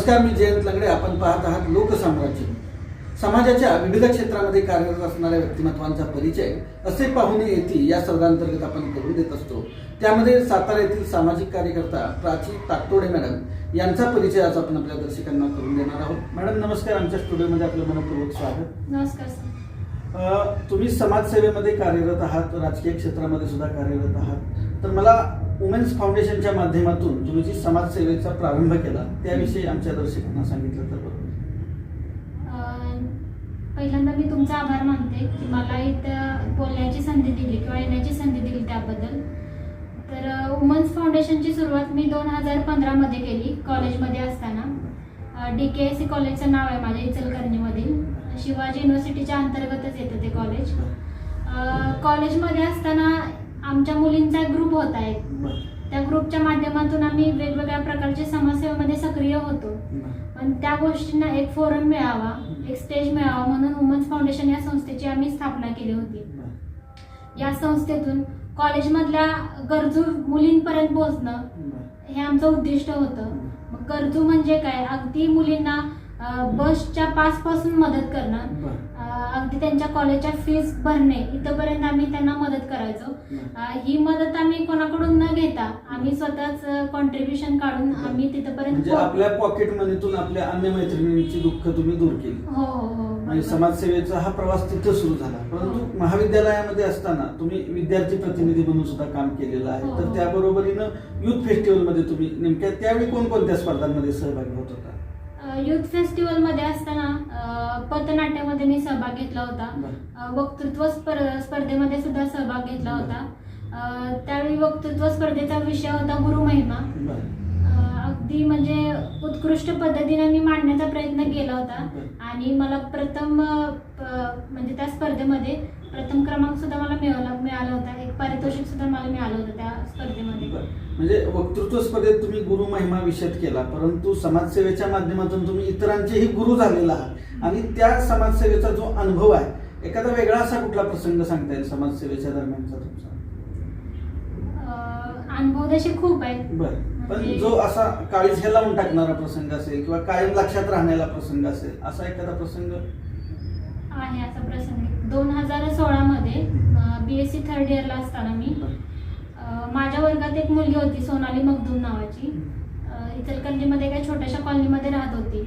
नमस्कार, मी जयंत लंगडे. आपण पाहत आहात लोकसाम्राज्य. समाजाच्या विविध क्षेत्रामध्ये कार्यरत असणाऱ्या व्यक्तिमत्वांचा परिचय असे पाहुणे येतील या सदरांतर्गत आपण करून देत असतो. त्यामध्ये सातारा येथील सामाजिक कार्यकर्ता प्राची ताकतोडे मॅडम यांचा परिचय आज आपण आपल्या दर्शकांना करून देणार आहोत. मॅडम नमस्कार, आमच्या स्टुडिओमध्ये आपलं मनपूर्वक स्वागत. नमस्कार सर. तुम्ही समाजसेवेमध्ये कार्यरत आहात, राजकीय क्षेत्रामध्ये सुद्धा कार्यरत आहात. तर मला वुमेन्स फाउंडेशनच्या माध्यमातून तुम्ही जी समाजसेवेचा प्रारंभ केला त्याविषयी आमच्या दर्शकांना सांगितलं तर बरोबर. पहिल्यांदा मी तुमचा आभार मानते की मला इथं बोलण्याची संधी दिली किंवा येण्याची संधी दिली त्याबद्दल. तर वुमन्स फाउंडेशनची सुरुवात मी 2015 मध्ये केली कॉलेजमध्ये असताना. DKSC कॉलेजचं नाव आहे माझ्या इचलकरंजीमधील. शिवाजी युनिव्हर्सिटीच्या अंतर्गतच येतं ते कॉलेज. कॉलेजमध्ये असताना आमच्या मुलींचा एक ग्रुप होता एक. त्या ग्रुपच्या माध्यमातून आम्ही वेगवेगळ्या प्रकारच्या समाजसेवेमध्ये सक्रिय होतो. पण त्या गोष्टींना एक फोरम मिळावा, एक स्टेज मिळावा म्हणून वुमन्स फाउंडेशन या संस्थेची आम्ही स्थापना केली होती. या संस्थेतून कॉलेजमधल्या गरजू मुलींपर्यंत पोहोचणं हे आमचं उद्दिष्ट होतं. मग गरजू म्हणजे काय, अगदी मुलींना बसच्या पासपासून मदत करणं, अगदी त्यांच्या कॉलेजच्या फीस भरणे इथपर्यंत आम्ही त्यांना मदत करायचो. ही मदत आम्ही कोणाकडून न घेता आम्ही स्वतःच कॉन्ट्रीब्युशन काढून आम्ही तिथपर्यंत आपल्या पॉकेट मनीतून आपल्या अन्य मैत्रिणींची दुःख तुम्ही दूर केली. हो हो. आणि समाजसेवेचा हा प्रवास तिथं सुरू झाला. परंतु महाविद्यालयामध्ये असताना तुम्ही विद्यार्थी प्रतिनिधी म्हणून सुद्धा काम केलेलं आहे. तर त्याबरोबरीनं युथ फेस्टिवलमध्ये तुम्ही नेमक्या त्यावेळी कोणकोणत्या स्पर्धांमध्ये सहभागी होत होता? युथ फेस्टिवलमध्ये असताना पथनाट्यामध्ये मी सहभाग घेतला होता. वक्तृत्व स्पर्धेमध्ये सुद्धा सहभाग घेतला होता. त्यावेळी वक्तृत्व स्पर्धेचा विषय होता गुरुमहिमा. अगदी म्हणजे उत्कृष्ट पद्धतीने मी मांडण्याचा प्रयत्न केला होता आणि मला प्रथम म्हणजे त्या स्पर्धेमध्ये प्रथम क्रमांक सुद्धा मला मिळाला होता. एक पारितोषिक सुद्धा मला मिळालं होतं त्या स्पर्धेमध्ये. म्हणजे वक्तृत्व स्पर्धेत तुम्ही गुरुमहिमा विषद केला, परंतु समाजसेवेच्या माध्यमातून तुम्ही इतरांचेही गुरु झालेला आहात. आणि त्या समाजसेवेचा जो अनुभव आहे, एखादा वेगळा असा कुठला प्रसंग सांगता येईल समाजसेवेच्या दरम्यानचा तुमचा? अनुभव तसे खूप आहेत. बरं, पण जो असा काळीज लावून टाकणारा प्रसंग असेल किंवा कायम लक्षात राहण्याला प्रसंग असेल, असा एखादा प्रसंग आहे? असा प्रसंग 2016 मध्ये BSc थर्ड इयरला असताना मी माझ्या वर्गात एक मुलगी होती सोनाली मखदूम नावाची. इचलकरंजीमध्ये एका छोट्याशा कॉलनीमध्ये राहत होती.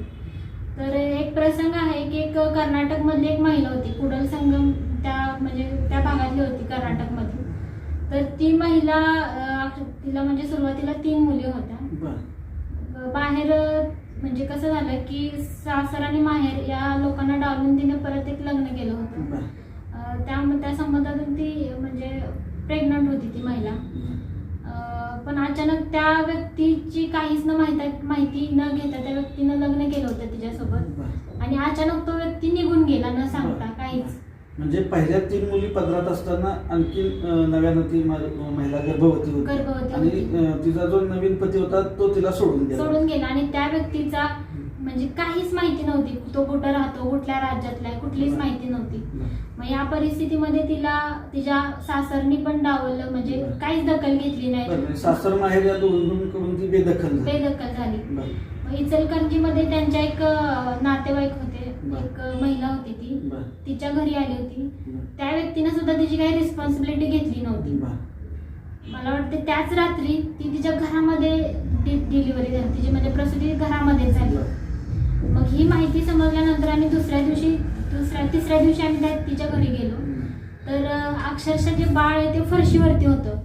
तर एक प्रसंग आहे की एक कर्नाटकमधली एक महिला होती, कुडल संगम त्या भागातली होती कर्नाटकमध्ये. तर ती महिला तिला म्हणजे सुरुवातीला 3 मुली होत्या. बाहेर म्हणजे कसं झालं की सासर आणि माहेर या लोकांना डावलून तिने परत एक लग्न केलं होतं. त्या संबंधातून ती म्हणजे प्रेग्नंट होती ती महिला. पण अचानक त्या व्यक्तीची काहीच माहिती न घेता त्या व्यक्तीनं लग्न केलं होतं तिच्यासोबत आणि अचानक तो व्यक्ती निघून गेला न सांगता काहीच. म्हणजे पहिल्या 3 मुली पदरात असताना आणखी नव्यानं ती महिला गर्भवती होती आणि तिचा जो नवीन पती होता तो तिला सोडून गेला आणि त्या व्यक्तीचा म्हणजे काहीच माहिती नव्हती. तो कुठं राहतो, कुठल्या राज्यातला आहे, कुठलीच माहिती नव्हती. मग या परिस्थितीमध्ये तिला तिच्या सासरनी पण डावललं, म्हणजे काहीच दखल घेतली नाही. सासर माहेर या दोघांकडून ती बेदखल झाली. इचलकरंजीमध्ये त्यांच्या एक नातेवाईक होते, एक महिला होती, ती तिच्या घरी आली होती. त्या व्यक्तीने सुद्धा तिची काही रिस्पॉन्सिबिलिटी घेतली नव्हती. मला वाटते त्याच रात्री ती तिच्या घरामध्ये डिलिव्हरी झाली, तिची म्हणजे प्रसूती घरामध्ये झाली. मग ही माहिती समजल्यानंतर आम्ही तिसऱ्या दिवशी आम्ही तिच्या घरी गेलो. तर अक्षरशः जे बाळ आहे ते फरशीवरती होतं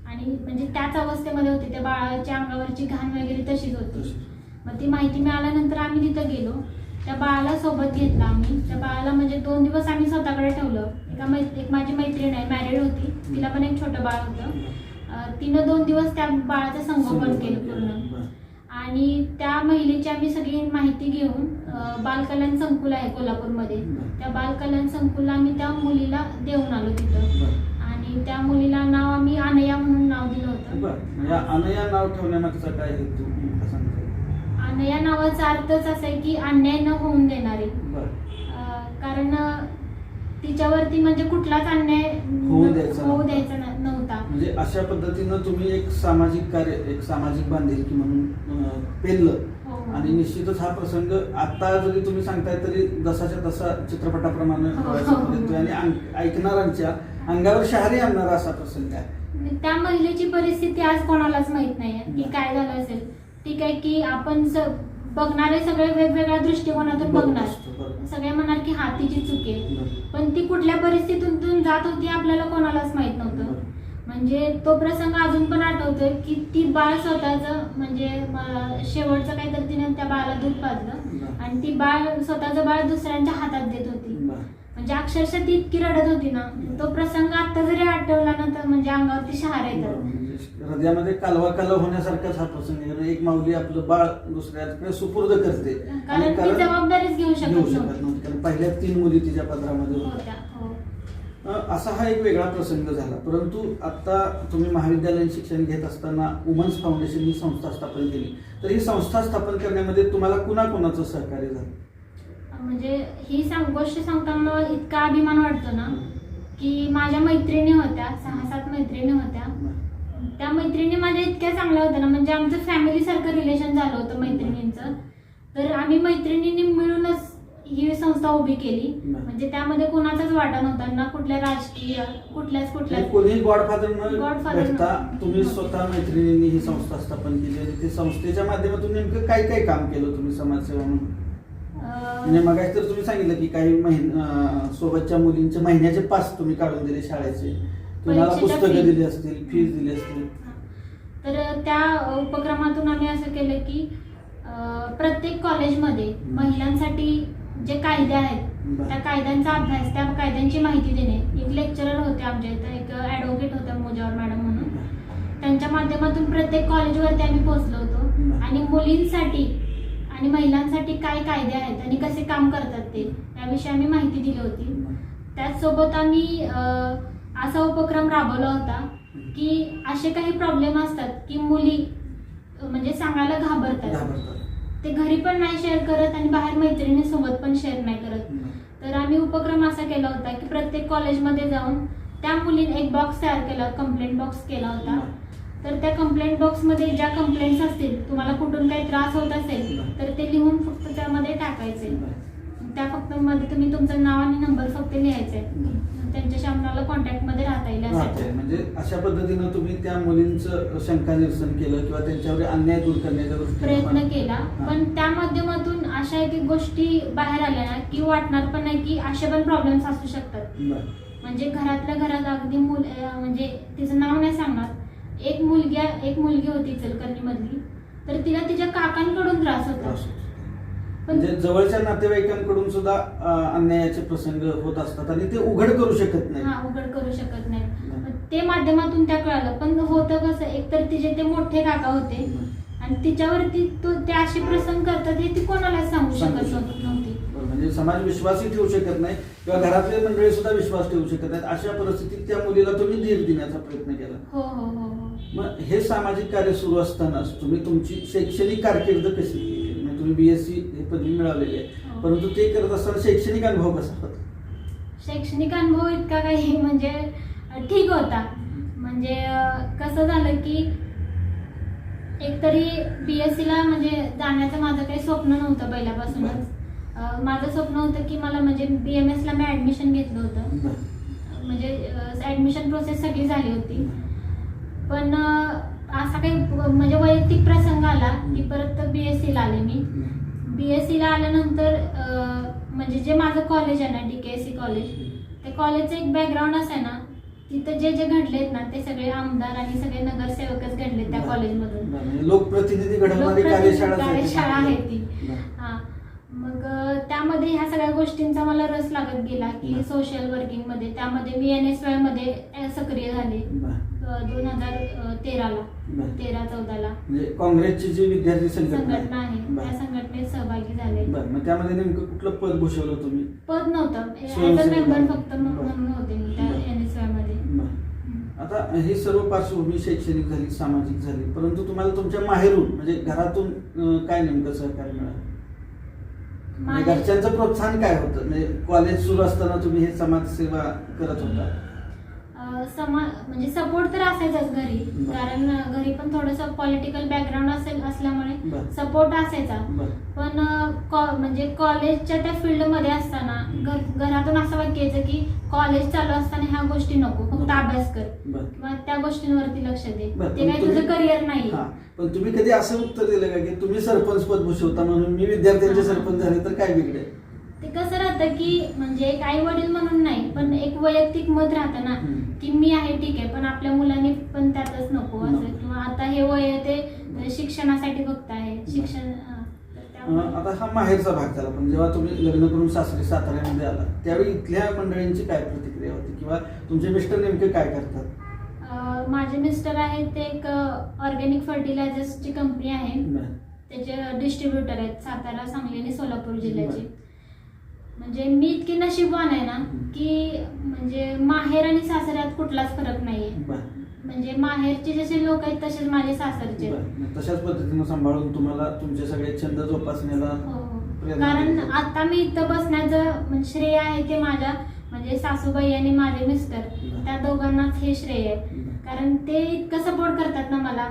आणि म्हणजे त्याच अवस्थेमध्ये होते. त्या बाळाच्या अंगावरची घाण वगैरे तशीच होती. मग ती माहिती मिळाल्यानंतर आम्ही तिथं गेलो. त्या बाळाला सोबत घेतला आम्ही. त्या बाळाला म्हणजे 2 दिवस आम्ही स्वतःकडे ठेवलं. एक माझी मैत्रीण आहे, मॅरिड होती, तिला पण एक छोटं बाळ होतं. तिनं 2 दिवस त्या बाळाचं संगोपन केलं पूर्ण. आणि त्या महिलेची आम्ही सगळी माहिती घेऊन बालकल्याण संकुल आहे कोल्हापूरमध्ये, त्या बालकल्याण संकुलला आम्ही त्या मुलीला देऊन आलो तिथं. आणि त्या मुलीला नाव आम्ही अनया म्हणून नाव दिलं होतं. अनया नाव ठेवण्यामागचा काय हेतू? अनया नावाचा अर्थच असा आहे की अन्याय न होऊन देणारी. कारण तिच्यावरती म्हणजे कुठलाच अन्याय होऊ द्यायचा नव्हता. म्हणजे अशा पद्धतीनं तुम्ही एक सामाजिक कार्य, एक सामाजिक बांधिलकी म्हणून पेललं आणि निश्चितच हा प्रसंग आता जरी तुम्ही सांगताय तरी जसाच्या तसा चित्रपटाप्रमाणे डोळ्यासमोर येतोय आणि ऐकणाऱ्यांच्या अंगावर शहारी आणणारा असा प्रसंग आहे. त्या महिलेची परिस्थिती आज कोणालाच माहित नाहीये की काय झालं असेल. ठीक आहे की आपण बघणारे सगळे वेगवेगळ्या दृष्टिकोनातून बघणार, सगळे म्हणणार की हा तिची चूक आहे, पण ती कुठल्या परिस्थितीतून जात होती आपल्याला कोणालाच माहित नव्हतं. म्हणजे तो प्रसंग अजून पण आठवतोय की ती बाळ स्वतःचं म्हणजे शेवटचं काहीतरी तिने त्या बाळाला दूध पाजलं आणि ती स्वतःचं बाळ दुसऱ्यांच्या हातात देत होती. म्हणजे अक्षरशः ती इतकी रडत होती ना, तो प्रसंग आता जरी आठवला ना तर म्हणजे अंगावरती शहारे येतात. हृदयामध्ये कालवा कालव होण्यासारखाच हा प्रसंग आहे. एक माऊली आपलं बाळ दुसऱ्याकडे सुपूर्द करते कारण ती जबाबदारीच घेऊ शकत नव्हती, कारण पहिल्या 3 मुली तिच्या पदरामध्ये होत्या. असा हा एक वेगळा प्रसंग झाला. परंतु आता तुम्ही महाविद्यालयीन शिक्षण घेत असताना वुमन्स फाउंडेशन ही संस्था स्थापन केली, तर ही संस्था स्थापन करण्यामध्ये तुम्हाला कुणाकुणाचं सहकार्य झालं? म्हणजे ही गोष्ट सांगताना इतका अभिमान वाटतो ना की माझ्या मैत्रिणी होत्या, 6-7 मैत्रिणी होत्या. त्या मैत्रिणी माझ्या इतक्या चांगल्या होत्या ना, म्हणजे आमचं फॅमिली सारखं रिलेशन झालं होतं मैत्रिणींचं. तर आम्ही मैत्रिणींनी मिळूनच ही संस्था उभी केली. म्हणजे त्यामध्ये कोणाचाच वाटा नव्हता ना, कुठल्या राजकीय कुठल्याच कोणी गॉडफादर तुम्ही स्वतः मैत्रिणींनी ही संस्था स्थापन केली आणि त्या संस्थेच्या माध्यमातून नेमकं काय काय काम केलं तुम्ही समाजसेवा म्हणून? म्हणजे मग तर तुम्ही सांगितलं की काही सोबतच्या मुलींचे महिन्याचे पास तुम्ही काढून दिले शाळेचे, तुम्हाला पुस्तकं दिली असतील, फीस दिली असतील. तर त्या उपक्रमातून आम्ही असं केलं की प्रत्येक कॉलेजमध्ये महिलांसाठी जे कायदे आहेत त्या कायद्यांचा अभ्यास, त्या कायद्यांची माहिती देणे. एक लेक्चरर होते आमच्या इथं, एक ॲडव्होकेट होत्या मोजावर मॅडम म्हणून, त्यांच्या माध्यमातून प्रत्येक कॉलेजवरती आम्ही पोहोचलो होतो आणि मुलींसाठी आणि महिलांसाठी काय कायदे आहेत आणि कसे काम करतात ते याविषयी आम्ही माहिती दिली होती. त्याचसोबत आम्ही असा उपक्रम राबवला होता की असे काही प्रॉब्लेम असतात की मुली म्हणजे सांगायला घाबरतात, ते घरी पण नाही शेअर करत आणि बाहेर मैत्रिणीसोबत पण शेअर नाही करत. तर आम्ही उपक्रम असा केला होता की प्रत्येक कॉलेजमध्ये जाऊन त्या मुलीने एक बॉक्स तयार केला, कंप्लेंट बॉक्स केला होता. तर त्या कंप्लेंट बॉक्समध्ये ज्या कंप्लेंट्स असतील, तुम्हाला कुठून काही त्रास होत असेल तर ते लिहून फक्त त्यामध्ये टाकायचे. त्या फक्त मध्ये तुम्ही तुमचं नाव आणि नंबर फक्त लिहायचे, त्यांच्याशी आम्हाला कॉन्टॅक्टमध्ये राहता येईल असं. म्हणजे अशा पद्धतीनं तुम्ही त्या मुलींचं शंका निरसन केलं किंवा त्यांच्यावर अन्याय दूर करण्याचा प्रयत्न केला. पण त्या माध्यमातून अशा एक गोष्टी बाहेर आल्या ना की वाटणार पण नाही की असे पण प्रॉब्लेम्स असू शकतात. म्हणजे घरातल्या घरात अगदी म्हणजे तिचं नाव नाही सांगणार, एक मुलगी होती इचलकरंजीमधली, तर तिला तिच्या काकांकडून त्रास होता. म्हणजे जवळच्या नातेवाईकांकडून सुद्धा अन्यायाचे प्रसंग होत असतात आणि ते उघड करू शकत नाही. उघड करू शकत नाही. ते माध्यमातून त्या कळालं. पण होतं कसं, एकतर तिचे ते मोठे काका होते आणि तिच्यावरती ते असे प्रसंग करतात हे ती कोणालाच सांगू शकत नव्हती. म्हणजे समाज विश्वासही ठेवू शकत नाही किंवा घरातले मंडळी सुद्धा विश्वास ठेवू शकत नाहीत. अशा परिस्थितीत त्या मुलीला तुम्ही धीर देण्याचा प्रयत्न केला. हो. मग हे सामाजिक कार्य सुरू असतानाच तुम्ही तुमची शैक्षणिक कारकीर्द कशी केली? म्हणजे तुम्ही BSc ही पदवी मिळवलेली आहे, परंतु ते करत असताना शैक्षणिक अनुभव कसा होता? शैक्षणिक अनुभव इतका काही म्हणजे ठीक होता. म्हणजे कसं झालं की एकतरी BScला म्हणजे जाण्याचं माझं काही स्वप्न नव्हतं पहिल्यापासूनच. माझं स्वप्न होतं की मला म्हणजे BMSला मी ॲडमिशन घेतलं होतं. म्हणजे ॲडमिशन प्रोसेस सगळी झाली होती. पण असा काही म्हणजे वैयक्तिक प्रसंग आला की परत BScला आले मी. BScला आल्यानंतर म्हणजे जे माझं कॉलेज आहे ना, DKSC कॉलेज, ते कॉलेजचं एक बॅकग्राऊंड असं आहे ना, तिथं जे घडलेत ना ते सगळे आमदार आणि सगळे नगरसेवकच घडलेत त्या कॉलेजमधून. लोकप्रतिनिधी घडवणारी कार्यशाळा आहे ती. मग त्यामध्ये ह्या सगळ्या गोष्टींचा मला रस लागत गेला की सोशल वर्किंग मध्ये. त्यामध्ये मी NSY मध्ये सक्रिय झाले 2013ला, 13-14ला. म्हणजे काँग्रेसची जी विद्यार्थी संघटना आहे त्या संघटनेत सहभागी झाले. मग त्यामध्ये नेमकं कुठलं पद भूषवलं तुम्ही? पद नव्हतं, ऍज अ मेंबर फक्त म्हणून होते मी त्या NSY मध्ये. आता हे सर्व पार्श्वभूमी शैक्षणिक झाली, सामाजिक झाली, परंतु तुम्हाला तुमच्या माहेरून म्हणजे घरातून काय नेमकं सहकार्य मिळालं? घरच्यांचं प्रोत्साहन काय होतं? म्हणजे कॉलेज सुरू असताना तुम्ही हे समाजसेवा करत होता. म्हणजे सपोर्ट तर असायचाच घरी, कारण घरी पण थोडंसं पॉलिटिकल बॅकग्राऊंड असल्यामुळे सपोर्ट असायचा. पण म्हणजे कॉलेजच्या त्या फील्डमध्ये असताना घरातून असं वाक्य यायचं की कॉलेज चालू असताना ह्या गोष्टी नको, फक्त अभ्यास कर किंवा त्या गोष्टींवरती लक्ष दे, ते काही तुझं करिअर नाही. पण तुम्ही कधी असं उत्तर दिलं का की तुम्ही सरपंच पद भूषवता म्हणून मी विद्यार्थ्यांचे सरपंच झाले तर काय बिघडेल? ते कसं राहतं की म्हणजे एक आई वडील म्हणून नाही, पण एक वैयक्तिक मत राहतं ना की मी आहे ठीक आहे, पण आपल्या मुलांनी पण त्यातच नको असं, किंवा आता हे वय ते शिक्षणासाठी फक्त आहे शिक्षण. आता हा माहेरचा भाग झाला, पण जेव्हा तुम्ही लग्न करून सासरी साताऱ्यामध्ये आला त्यावेळी इथल्या मंडळींची काय प्रतिक्रिया होती, किंवा तुमचे मिस्टर नेमके काय करतात? माझे मिस्टर आहेत ते एक ऑर्गॅनिक फर्टिलायझर्सची कंपनी आहे, त्याचे डिस्ट्रीब्युटर आहेत सातारा, सांगली आणि सोलापूर जिल्ह्याचे. म्हणजे मी इतकी नशीबवान आहे ना की म्हणजे माहेर आणि सासऱ्यात कुठलाच फरक नाहीये. म्हणजे माहेरचे जसे लोक आहेत तसेच माझे सासरचे. तशाच पद्धतीने सांभाळून तुम्हाला तुमचे सगळे छंद जोपासण्याला. कारण आता मी इथं बसण्याचं म्हणजे श्रेय आहे ते माझ्या म्हणजे सासूबाई आणि माझे मिस्टर, त्या दोघांनाच हे श्रेय आहे. कारण ते इतकं सपोर्ट करतात ना मला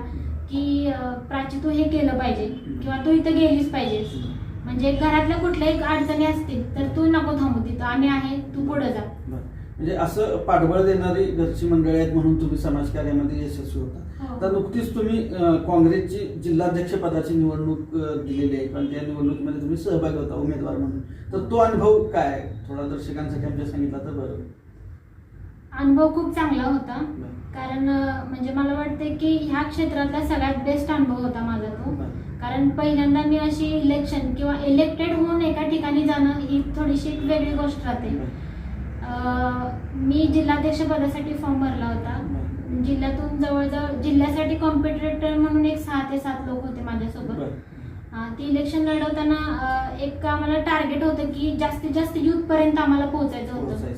की प्राची तू हे केलं पाहिजे किंवा तू इथं गेलीच पाहिजेस. म्हणजे घरातल्या कुठल्याही अडचणी असतील तर तू नको थांबू, तिथं आम्ही आहे, तू पुढे जा. म्हणजे असं पाठबळ देणारी घरची मंडळी आहेत म्हणून तुम्ही समाजकार्यामध्ये यशस्वी होता. तर नुकतीच तुम्ही काँग्रेसची जिल्हाध्यक्ष पदाची निवडणूक दिलेली आहे, पण त्या निवडणुकीमध्ये तुम्ही सहभागी होता उमेदवार म्हणून. तर तो अनुभव काय थोडा दर्शकांसाठी आमच्या सांगितला तर बरं. अनुभव खूप चांगला होता, कारण म्हणजे मला वाटते की ह्या क्षेत्रातला सगळ्यात बेस्ट अनुभव होता माझा तो. कारण पहिल्यांदा मी अशी इलेक्शन किंवा इलेक्टेड होऊन एका ठिकाणी जाणं ही थोडीशी एक वेगळी गोष्ट राहते. मी जिल्हाध्यक्ष पदासाठी फॉर्म भरला होता. जिल्ह्यातून जवळजवळ जिल्ह्यासाठी कॉम्पिटिटर म्हणून एक 6 ते 7 लोक होते माझ्यासोबत. ती इलेक्शन लढवताना एक आम्हाला टार्गेट होतं की जास्तीत जास्त युथ पर्यंत आम्हाला पोहोचायचं होतं.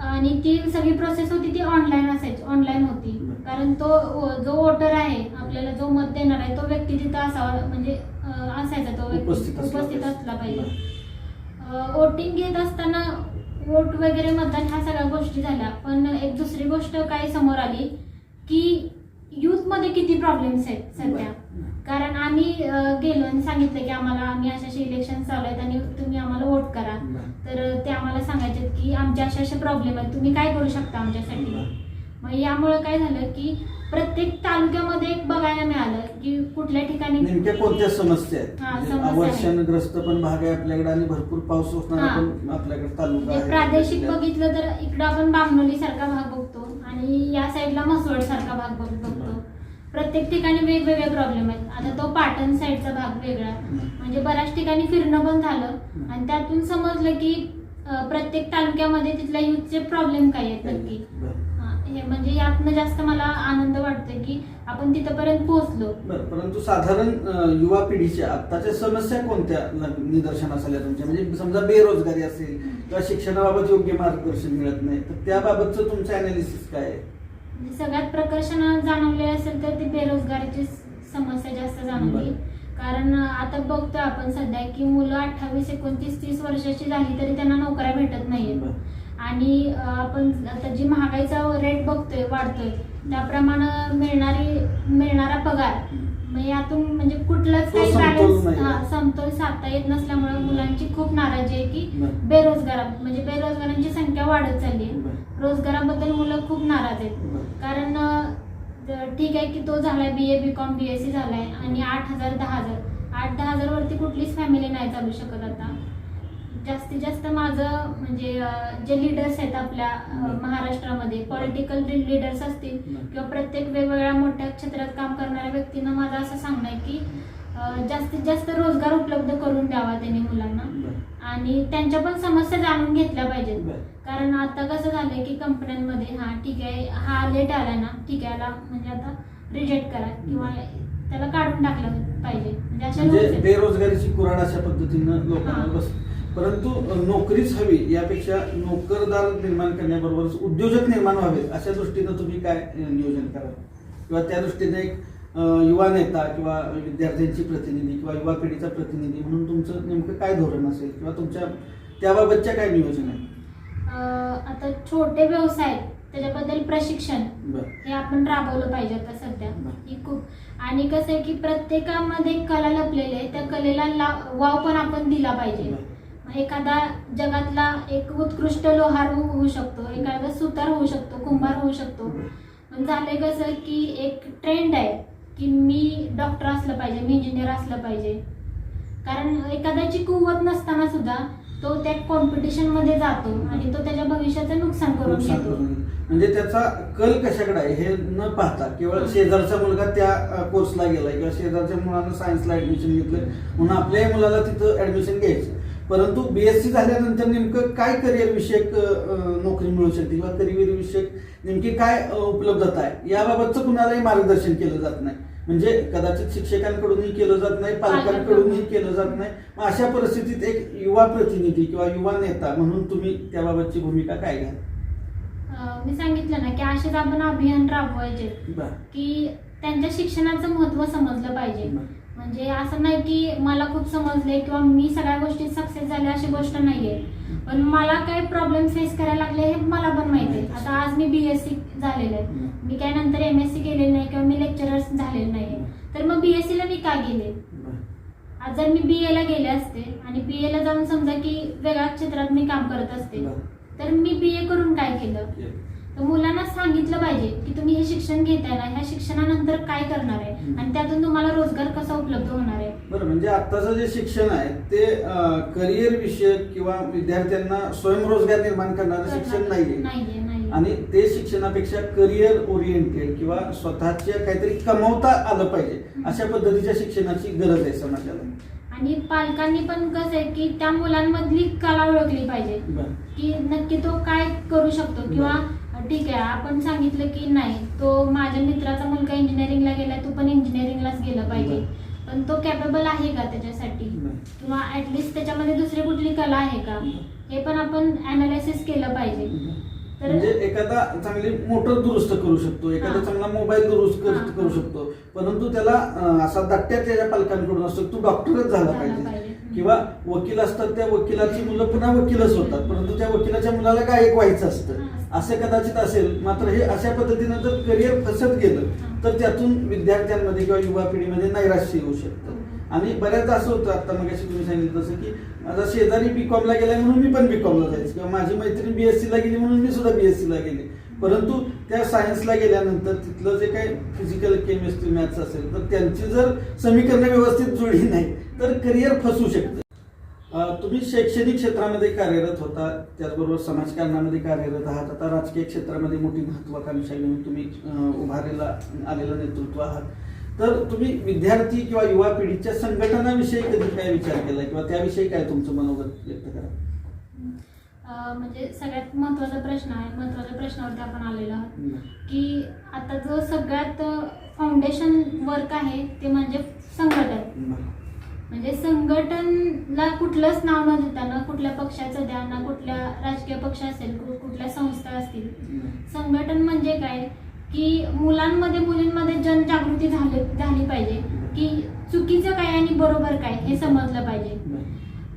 आणि ती सगळी प्रोसेस होती ती ऑनलाईन होती. कारण तो जो वोटर आहे आपल्याला जो मत देणार आहे तो व्यक्ती तिथं असावा, म्हणजे असायचा तो व्यक्ती उपस्थित असला पाहिजे. वोटिंग घेत असताना वोट वगैरे मतदान ह्या सगळ्या गोष्टी झाल्या, पण एक दुसरी गोष्ट काय समोर आली की युथ मध्ये किती प्रॉब्लेम्स आहेत सध्या. कारण आम्ही गेलो आणि सांगितलं की आम्ही अशाशी इलेक्शन चालू आहेत आणि तुम्ही आम्हाला वोट करा, तर ते आम्हाला सांगायचे की आमचे असे प्रॉब्लेम आहेत, तुम्ही काय करू शकता आमच्यासाठी. मग यामुळे काय झालं की प्रत्येक तालुक्यामध्ये एक बघायला मिळालं की कुठल्या ठिकाणी नेमक्या कोणत्या समस्या आहेत. अवर्षणग्रस्त पण भाग आहे आपल्याकडे आणि भरपूर पाऊस होणार पण आपल्याकडे तालुका आहे. प्रादेशिक बघितलं तर इकडं आपण बांगनोली सारखा भाग बघतो आणि या साईडला म्हसवड सारखा भाग बघतो. प्रत्येक ठिकाणी वेगवेगळे प्रॉब्लेम आहेत. आता तो पाटण साईडचा भाग वेगळा, म्हणजे बऱ्याच ठिकाणी फिरणं पण झालं आणि त्यातून समजलं की प्रत्येक तालुक्यामध्ये तिथल्या युथचे प्रॉब्लेम काय आहेत नक्की. म्हणजे यातनं जास्त मला आनंद वाटतोय की आपण तिथपर्यंत पोहोचलो. परंतु साधारण युवा पिढीच्या आताच्या समस्या कोणत्या निदर्शनास आल्या तुमच्या? म्हणजे समजा बेरोजगारी असेल किंवा शिक्षणाबाबत योग्य मार्गदर्शन मिळत नाही, तर त्याबाबतचं तुमचं अनालिसिस काय आहे? सगळ्यात प्रकर्षानं जाणवले असेल तर ती बेरोजगारीची समस्या जास्त जाणवली. कारण आता बघतोय आपण सध्या की मुलं 28, 29, 30 वर्षाची झाली तरी त्यांना नोकऱ्या भेटत नाहीयेत. आणि आपण आता जी महागाईचा रेट बघतोय वाढतोय त्याप्रमाणे मिळणारा पगार यातून म्हणजे कुठलंच काही बॅलन्स समतोल साधता येत नसल्यामुळे मुलांची खूप नाराजी आहे की बेरोजगारांची संख्या वाढत चालली आहे. रोजगाराबद्दल मुलं खूप नाराज आहेत. कारण ठीक आहे की तो झालाय BA BCom BSc झालाय आणि 8,000-10,000 वरती कुठलीच फॅमिली नाही चालू शकत. आता जास्तीत जास्त माझं म्हणजे जे लीडर्स आहेत आपल्या महाराष्ट्रामध्ये पॉलिटिकल लीडर्स असतील किंवा प्रत्येक वेगवेगळ्या मोठ्या क्षेत्रात काम करणाऱ्या व्यक्तींना माझं असं सांगणं आहे की जास्तीत जास्त रोजगार उपलब्ध करून द्यावा त्यांनी मुलांना आणि त्यांच्या पण समस्या जाणून घेतल्या पाहिजेत. कारण आता कसं झालंय की कंपन्यांमध्ये ठीक आहे हा लेट आलाय ना, ठीक आहे म्हणजे आता रिजेक्ट करा किंवा त्याला काढून टाकलं पाहिजे. म्हणजे बेरोजगारीची कुऱ्हाड अशा पद्धतीनं लोकांना बस. परंतु नोकरीच हवी यापेक्षा नोकरदार निर्माण करण्याबरोबरच उद्योजक निर्माण व्हावेत अशा दृष्टीनं तुम्ही काय नियोजन कराल, किंवा त्या दृष्टीने एक युवा नेता किंवा विद्यार्थ्यांची प्रतिनिधी किंवा युवा पिढीचा प्रतिनिधी म्हणून तुमचं नेमकं काय धोरण असेल किंवा तुमच्या त्याबाबतच्या काय नियोजन आहे? आता छोटे व्यवसाय आहेत, त्याच्याबद्दल प्रशिक्षण बरं. हे आपण राबवलं पाहिजे आता सध्या. बरं. ही खूप आणि कसं आहे की प्रत्येकामध्ये कला लपलेली आहे, त्या कलेला वाव पण आपण दिला पाहिजे. एखादा जगातला एक उत्कृष्ट लोहार होऊ शकतो, एखादा सुतार होऊ शकतो, कुंभार होऊ शकतो. पण झालंय कसं की एक ट्रेंड आहे की मी डॉक्टर असलं पाहिजे, मी इंजिनियर असलं पाहिजे. कारण एखाद्याची कुवत नसताना सुद्धा तो त्या कॉम्पिटिशन मध्ये जातो आणि तो त्याच्या भविष्याचं नुकसान करून घेतो. म्हणजे त्याचा कल कशाकडे आहे हे न पाहता केवळ शेजारचा मुलगा त्या कोर्सला गेलाय किंवा शेजारच्या मुलानं सायन्सला ऍडमिशन घेतलं म्हणून आपल्याही मुलाला तिथं ऍडमिशन घ्यायचं. परंतु BSc झाल्यानंतर नेमकं काय करिअर विषयक नोकरी मिळू शकते किंवा करिअर विषयक नेमकी काय उपलब्धता आहे याबाबतचं कुणालाही मार्गदर्शन केलं जात नाही. म्हणजे कदाचित शिक्षकांकडूनही केलं जात नाही, पालकांकडूनही केलं जात नाही. मग अशा परिस्थितीत एक युवा प्रतिनिधी किंवा युवा नेता म्हणून तुम्ही त्याबाबतची भूमिका काय घ्याल? मी सांगितलं ना की असेच आपण अभियान राबवायचे की त्यांच्या शिक्षणाचं महत्त्व समजलं पाहिजे. म्हणजे असं नाही की मला खूप समजले किंवा मी सगळ्या गोष्टी सक्सेस झाले अशी गोष्ट नाहीये, पण मला काय प्रॉब्लेम फेस करायला लागले हे मला पण माहिती आहे. आता आज मी BSc झालेलं आहे, मी काय नंतर MSc केलेलं नाही किंवा मी लेक्चरर्स झालेलं नाही, तर मग BSc ला मी का गेले? आज जर मी BA ला गेले असते आणि BA ला जाऊन समजा की वेगळ्या क्षेत्रात मी काम करत असते तर मी BA करून काय केलं? तर मुलांना सांगितलं पाहिजे की तुम्ही हे शिक्षण घेताय ना, ह्या शिक्षणानंतर काय करणार आहे आणि त्यातून तुम्हाला रोजगार कसा उपलब्ध होणार आहे. बरं, म्हणजे आताचं जे शिक्षण आहे ते करिअर विषयक किंवा विद्यार्थ्यांना स्वयंरोजगार निर्माण करणारं शिक्षण नाहीये आणि ते शिक्षणापेक्षा करिअर ओरिएंटेड किंवा स्वतःच्या काहीतरी कमवता आलं पाहिजे अशा पद्धतीच्या शिक्षणाची गरज आहे समाजाला. आणि पालकांनी पण कसं आहे की त्या मुलांमधली कला ओळखली पाहिजे की नक्की तो काय करू शकतो. किंवा ठीक आहे आपण सांगितलं की नाही तो माझ्या मित्राचा मुलगा इंजिनिअरिंगला गेलाय, तू पण इंजिनिअरिंगलाच गेलं पाहिजे, पण तो कॅपेबल आहे का त्याच्यासाठी किंवा ऍटलिस्ट त्याच्यामध्ये दुसरी कुठली कला आहे का हे पण आपण अनालिसिस केलं पाहिजे. म्हणजे एखादा चांगली मोटर दुरुस्त करू शकतो, एखादा चांगला मोबाईल दुरुस्त करू शकतो, परंतु त्याला असा दाट्या त्याच्या पालकांकडून असतो तू डॉक्टरच झाला पाहिजे किंवा वकील असतात त्या वकिलाची मुलं पुन्हा वकीलच होतात, परंतु त्या वकिलाच्या मुलाला गायक व्हायचं असतं असे कदाचित असेल. मात्र हे अशा पद्धतीनं जर करिअर फसत गेलं तर त्यातून विद्यार्थ्यांमध्ये किंवा युवा पिढीमध्ये नैराश्य येऊ शकतं. आणि बऱ्याचदा असं होतं, आता मगाशी तुम्ही सांगितलं तसं की माझा शेजारी BCom ला गेलाय म्हणून मी पण BCom ला जायचं किंवा माझी मैत्रीण BSc ला गेली म्हणून मी सुद्धा BSc ला गेले, परंतु त्या सायन्सला गेल्यानंतर तिथलं जे काही फिजिकल केमिस्ट्री मॅथ्स असेल तर त्यांची जर समीकरणं व्यवस्थित जुळली नाही तर करिअर फसू शकतं. तुम्ही शैक्षणिक क्षेत्रामध्ये कार्यरत होता, त्याचबरोबर समाजकारणामध्ये कार्यरत आहात, आता राजकीय क्षेत्रामध्ये मोठी महत्वाकांक्षा घेऊन तुम्ही उभारलेला आलेलं नेतृत्व आहात. तर तुम्ही विद्यार्थी किंवा युवा पिढीच्या संघटनाविषयी कधी काय विचार केला किंवा त्याविषयी काय तुमचं मनोगत व्यक्त करा? म्हणजे सगळ्यात महत्वाचा प्रश्न आहे, महत्वाच्या प्रश्नावरती आपण आलेलो आहोत की आता जो सगळ्यात फाउंडेशन वर्क आहे ते म्हणजे संघटन. म्हणजे संघटनला कुठलंच नाव न देताना कुठल्या पक्षाचं द्या ना, कुठल्या राजकीय पक्ष असेल, कुठल्या संस्था असतील, संघटन म्हणजे काय की मुलांमध्ये मुलींमध्ये जनजागृती झाली पाहिजे की चुकीचं काय आणि बरोबर काय हे समजलं पाहिजे.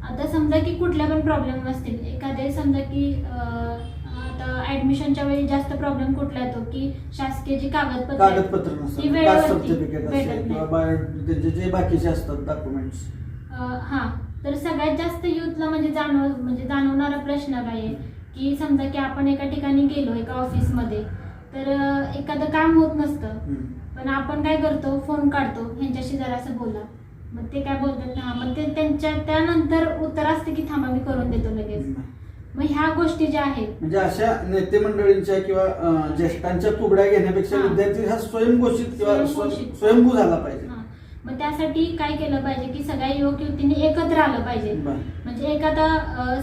आता समजा की कुठल्या पण प्रॉब्लेम असतील, एखादे समजा की आता ऍडमिशनच्या वेळी जास्त प्रॉब्लेम कुठला येतो की शासकीय जी कागदपत्र नसतात, जे बाकीचे असतात डॉक्युमेंट्स. तर सगळ्यात जास्त युथला म्हणजे जाणवणारा प्रश्न काय आहे की समजा की आपण एका ठिकाणी गेलो एका ऑफिसमध्ये तर एखादं काम होत नसतं, पण आपण काय करतो फोन काढतो ह्यांच्याशी जरासं बोला, मग ते काय बोलतात ना, मग ते त्यांच्या त्यानंतर उत्तर असते की थांबा मी करून देतो लगेच. मग ह्या गोष्टी ज्या आहेत म्हणजे अशा नेते मंडळींच्या किंवा ज्येष्ठांच्या कुबड्या घेण्यापेक्षा विद्यार्थी हा स्वयंघोषित किंवा स्वयंभू झाला पाहिजे. मग त्यासाठी काय केलं पाहिजे की सगळ्या युवक युवतींनी एकत्र आलं पाहिजे. म्हणजे एखादा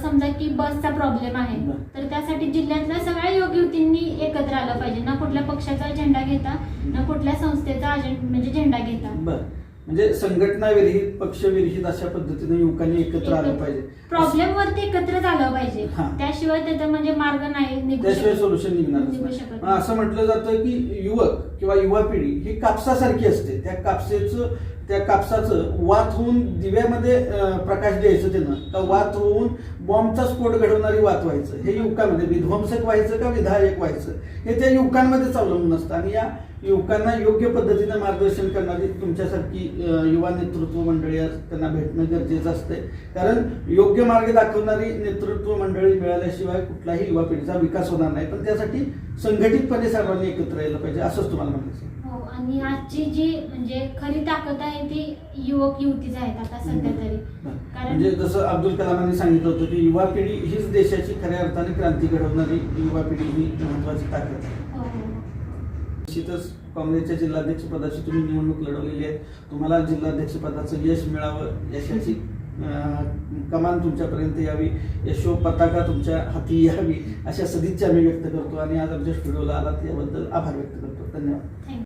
समजा की बसचा प्रॉब्लेम आहे तर त्यासाठी जिल्ह्यातल्या सगळ्या युवक युवतींनी एकत्र आलं पाहिजे, ना कुठल्या पक्षाचा झेंडा घेता ना कुठल्या संस्थेचा म्हणजे झेंडा घेता. म्हणजे संघटना विरहित पक्ष विरहित अशा पद्धतीने युवकांनी एकत्र आलं पाहिजे, प्रॉब्लेम वरती एकत्र झालं पाहिजे, त्याशिवाय त्याचा म्हणजे मार्ग नाही, त्याशिवाय सोल्युशन निघणार. असं म्हटलं जातं की युवक किंवा युवा पिढी ही कापसासारखी असते, त्या त्या कापसाचं वात होऊन दिव्यामध्ये प्रकाश द्यायचं त्यानं, का वात होऊन बॉम्बचा स्फोट घडवणारी वात व्हायचं, हे युवकांमध्ये विध्वंसक व्हायचं का विधायक व्हायचं, हे त्या युवकांमध्येच अवलंबून असतं. आणि या युवकांना योग्य पद्धतीनं मार्गदर्शन करणारी तुमच्यासारखी युवा नेतृत्व मंडळी त्यांना भेटणं गरजेचं असतंय. कारण योग्य मार्ग दाखवणारी नेतृत्व मंडळी मिळाल्याशिवाय कुठलाही युवा पिढीचा विकास होणार नाही. पण त्यासाठी संघटितपणे सर्वांनी एकत्र यायला पाहिजे, असंच तुम्हाला म्हणायचं. हो, आणि आजची जी म्हणजे खरी ताकद आहे ती युवक युवतीच आहेत आता सध्या तरी. कारण म्हणजे जसं अब्दुल कलामांनी सांगितलं होतं की युवा पिढी हीच देशाची खऱ्या अर्थाने क्रांती घडवणारी युवा पिढी ही महत्वाची ताकद आहे. हो, हो. निश्चितच काँग्रेसच्या जिल्हाध्यक्ष पदाची तुम्ही निवडणूक लढवलेली आहे. तुम्हाला जिल्हाध्यक्ष पदाचं यश मिळावं, यशाची कमान तुमच्यापर्यंत यावी, यशो पताका तुमच्या हाती यावी, अशा सदिच्छा आम्ही व्यक्त करतो. आणि आज आमच्या स्टुडिओला आलात याबद्दल आभार व्यक्त करतो. धन्यवाद. थँक्यू.